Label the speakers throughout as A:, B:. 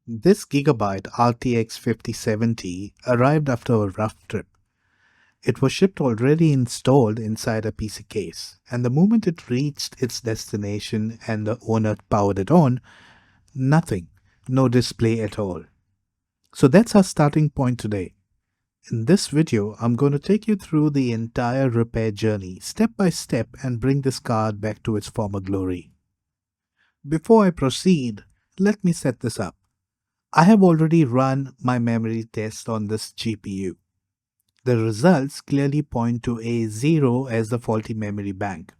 A: This Gigabyte RTX 5070 arrived after a rough trip. It was shipped already installed inside a PC case, and the moment it reached its destination and the owner powered it on, nothing, no display at all. So that's our starting point today. In this video, I'm going to take you through the entire repair journey, step by step, and bring this card back to its former glory. Before I proceed, let me set this up. I have already run my memory test on this GPU. The results clearly point to A0 as the faulty memory bank.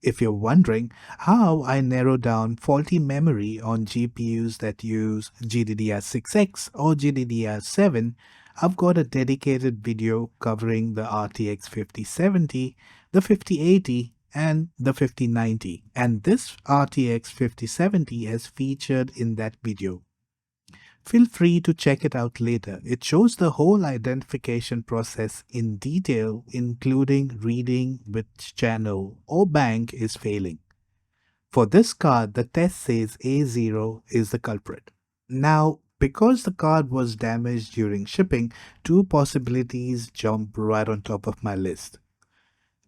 A: If you're wondering how I narrow down faulty memory on GPUs that use GDDR6X or GDDR7, I've got a dedicated video covering the RTX 5070, the 5080, and the 5090, and this RTX 5070 has featured in that video. Feel free to check it out later. It shows the whole identification process in detail, including reading which channel or bank is failing. For this card, the test says A0 is the culprit. Now, because the card was damaged during shipping, two possibilities jump right on top of my list.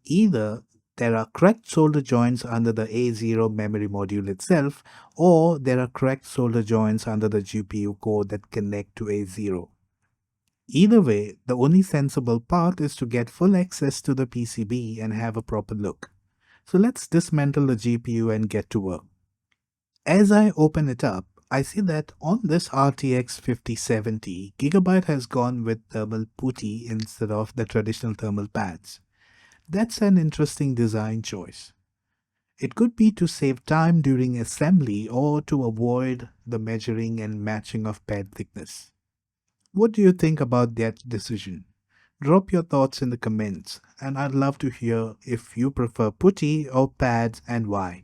A: Either there are cracked solder joints under the A0 memory module itself, or there are cracked solder joints under the GPU core that connect to A0. Either way, the only sensible path is to get full access to the PCB and have a proper look. So let's dismantle the GPU and get to work. As I open it up, I see that on this RTX 5070, Gigabyte has gone with thermal putty instead of the traditional thermal pads. That's an interesting design choice. It could be to save time during assembly or to avoid the measuring and matching of pad thickness. What do you think about that decision? Drop your thoughts in the comments, and I'd love to hear if you prefer putty or pads and why.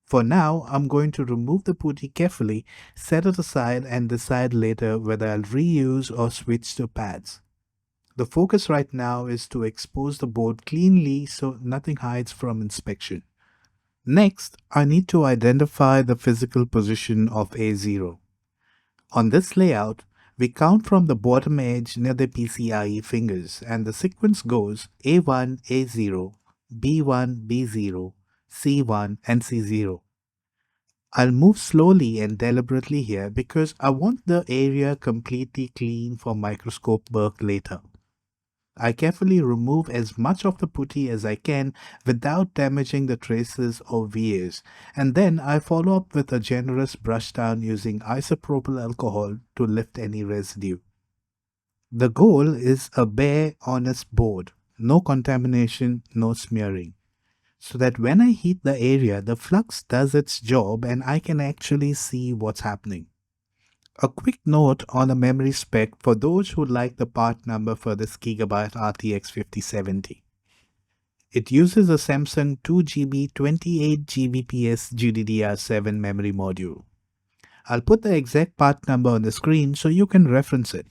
A: For now, I'm going to remove the putty carefully, set it aside, and decide later whether I'll reuse or switch to pads. The focus right now is to expose the board cleanly so nothing hides from inspection. Next, I need to identify the physical position of A0. On this layout, we count from the bottom edge near the PCIe fingers, and the sequence goes A1, A0, B1, B0, C1, and C0. I'll move slowly and deliberately here because I want the area completely clean for microscope work later. I carefully remove as much of the putty as I can without damaging the traces or vias, and then I follow up with a generous brush down using isopropyl alcohol to lift any residue. The goal is a bare, honest board, no contamination, no smearing, so that when I heat the area, the flux does its job and I can actually see what's happening. A quick note on a memory spec for those who like the part number for this Gigabyte RTX 5070. It uses a Samsung 2GB 28Gbps GDDR7 memory module. I'll put the exact part number on the screen so you can reference it.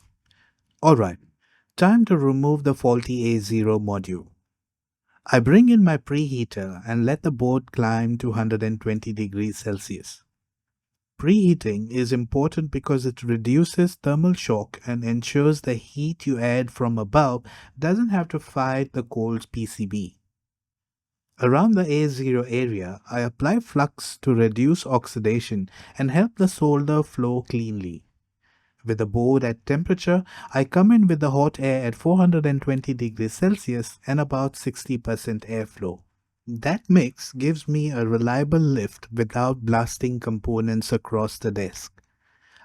A: Alright, time to remove the faulty A0 module. I bring in my preheater and let the board climb to 120 degrees Celsius. Preheating is important because it reduces thermal shock and ensures the heat you add from above doesn't have to fight the cold PCB. Around the A0 area, I apply flux to reduce oxidation and help the solder flow cleanly. With the board at temperature, I come in with the hot air at 420 degrees Celsius and about 60% airflow. That mix gives me a reliable lift without blasting components across the desk.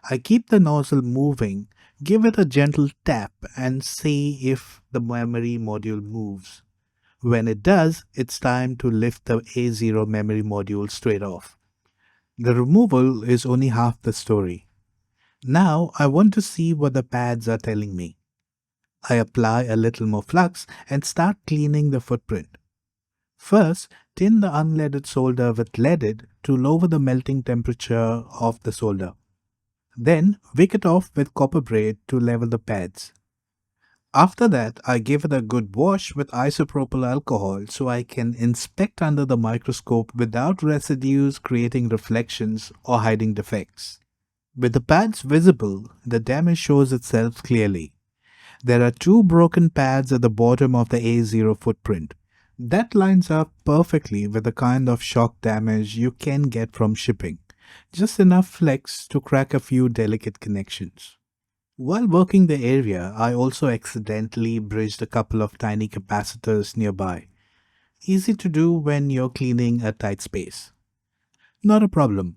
A: I keep the nozzle moving, give it a gentle tap, and see if the memory module moves. When it does, it's time to lift the A0 memory module straight off. The removal is only half the story. Now I want to see what the pads are telling me. I apply a little more flux and start cleaning the footprint. First, tin the unleaded solder with leaded to lower the melting temperature of the solder. Then, wick it off with copper braid to level the pads. After that, I give it a good wash with isopropyl alcohol so I can inspect under the microscope without residues creating reflections or hiding defects. With the pads visible, the damage shows itself clearly. There are two broken pads at the bottom of the A0 footprint. That lines up perfectly with the kind of shock damage you can get from shipping. Just enough flex to crack a few delicate connections. While working the area, I also accidentally bridged a couple of tiny capacitors nearby. Easy to do when you're cleaning a tight space. Not a problem.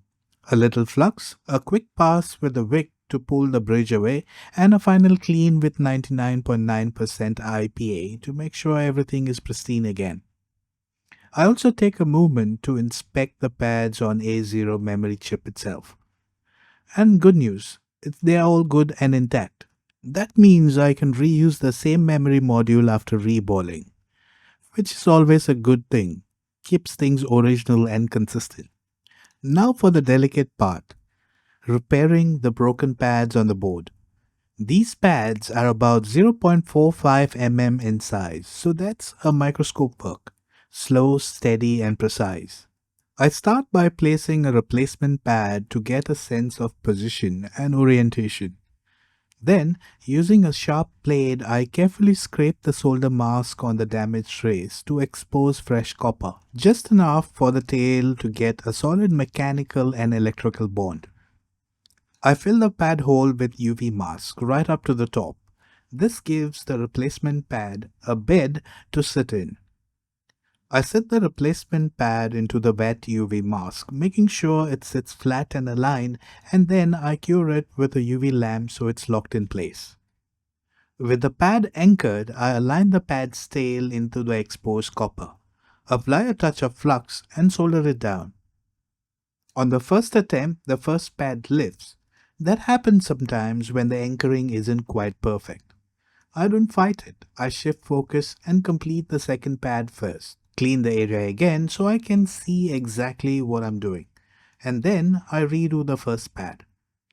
A: A little flux, a quick pass with the wick to pull the bridge away, and a final clean with 99.9% IPA to make sure everything is pristine again. I also take a moment to inspect the pads on A0 memory chip itself. And good news, they are all good and intact. That means I can reuse the same memory module after reballing, which is always a good thing. Keeps things original and consistent. Now for the delicate part, repairing the broken pads on the board. These pads are about 0.45 mm in size, so that's a microscope work. Slow, steady and precise. I start by placing a replacement pad to get a sense of position and orientation. Then, using a sharp blade, I carefully scrape the solder mask on the damaged trace to expose fresh copper, just enough for the tail to get a solid mechanical and electrical bond. I fill the pad hole with UV mask right up to the top. This gives the replacement pad a bed to sit in. I set the replacement pad into the wet UV mask, making sure it sits flat and aligned, and then I cure it with a UV lamp so it's locked in place. With the pad anchored, I align the pad's tail into the exposed copper, apply a touch of flux and solder it down. On the first attempt, the first pad lifts. That happens sometimes when the anchoring isn't quite perfect. I don't fight it. I shift focus and complete the second pad first. Clean the area again so I can see exactly what I'm doing. And then I redo the first pad.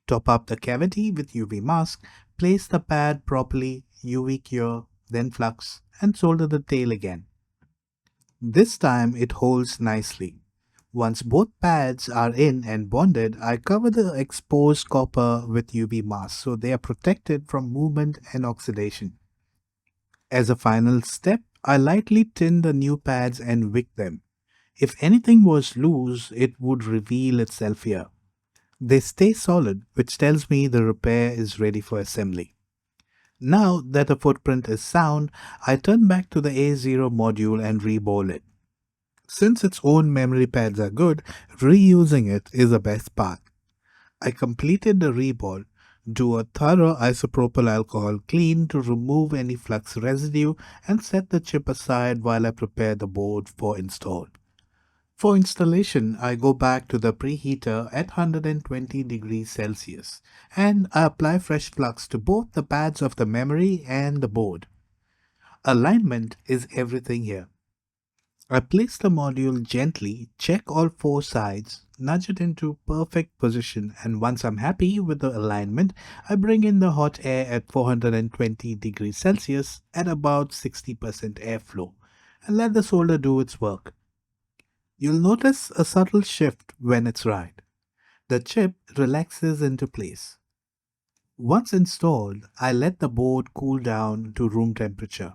A: Top up the cavity with UV mask, place the pad properly, UV cure, then flux, and solder the tail again. This time it holds nicely. Once both pads are in and bonded, I cover the exposed copper with UV mask so they are protected from movement and oxidation. As a final step, I lightly tin the new pads and wick them. If anything was loose, it would reveal itself here. They stay solid, which tells me the repair is ready for assembly. Now that the footprint is sound, I turn back to the A0 module and reball it. Since its own memory pads are good, reusing it is the best part. I completed the reball, do a thorough isopropyl alcohol clean to remove any flux residue and set the chip aside while I prepare the board for install. For installation, I go back to the preheater at 120 degrees Celsius and I apply fresh flux to both the pads of the memory and the board. Alignment is everything here. I place the module gently, check all four sides, nudge it into perfect position, and once I'm happy with the alignment, I bring in the hot air at 420 degrees Celsius at about 60% airflow and let the solder do its work. You'll notice a subtle shift when it's right. The chip relaxes into place. Once installed, I let the board cool down to room temperature.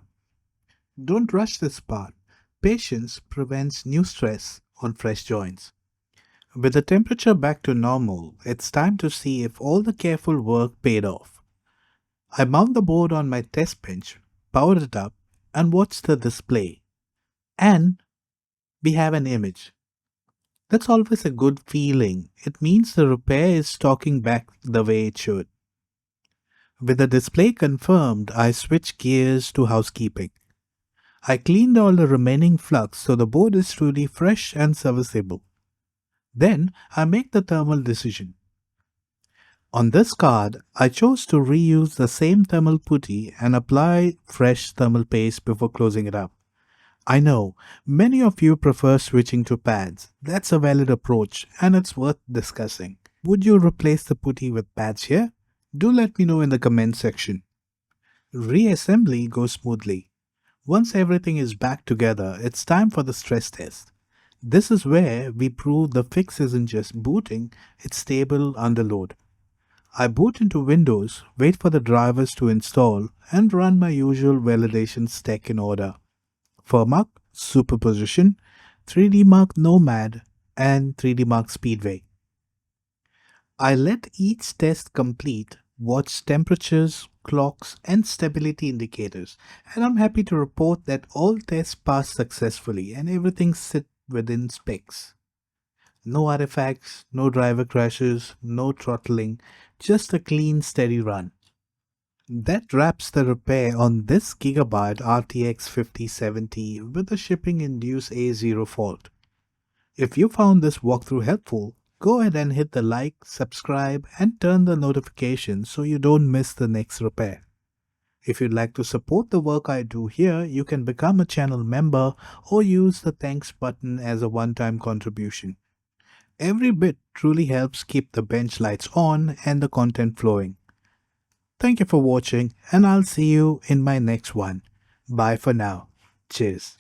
A: Don't rush this part. Patience prevents new stress on fresh joints. With the temperature back to normal, it's time to see if all the careful work paid off. I mount the board on my test bench, power it up, and watch the display. And we have an image. That's always a good feeling. It means the repair is talking back the way it should. With the display confirmed, I switch gears to housekeeping. I cleaned all the remaining flux so the board is truly fresh and serviceable. Then I make the thermal decision. On this card, I chose to reuse the same thermal putty and apply fresh thermal paste before closing it up. I know, many of you prefer switching to pads. That's a valid approach and it's worth discussing. Would you replace the putty with pads here? Do let me know in the comment section. Reassembly goes smoothly. Once everything is back together, it's time for the stress test. This is where we prove the fix isn't just booting, it's stable under load. I boot into Windows, wait for the drivers to install, and run my usual validation stack in order: Furmark, Superposition, 3D Mark Nomad, and 3D Mark Speedway. I let each test complete, watch temperatures, clocks, and stability indicators, and I'm happy to report that all tests passed successfully and everything sit within specs. No artifacts, no driver crashes, no throttling, just a clean, steady run. That wraps the repair on this Gigabyte RTX 5070 with a shipping-induced A0 fault. If you found this walkthrough helpful, go ahead and hit the like, subscribe, and turn the notifications so you don't miss the next repair. If you'd like to support the work I do here, you can become a channel member or use the thanks button as a one-time contribution. Every bit truly helps keep the bench lights on and the content flowing. Thank you for watching, and I'll see you in my next one. Bye for now. Cheers.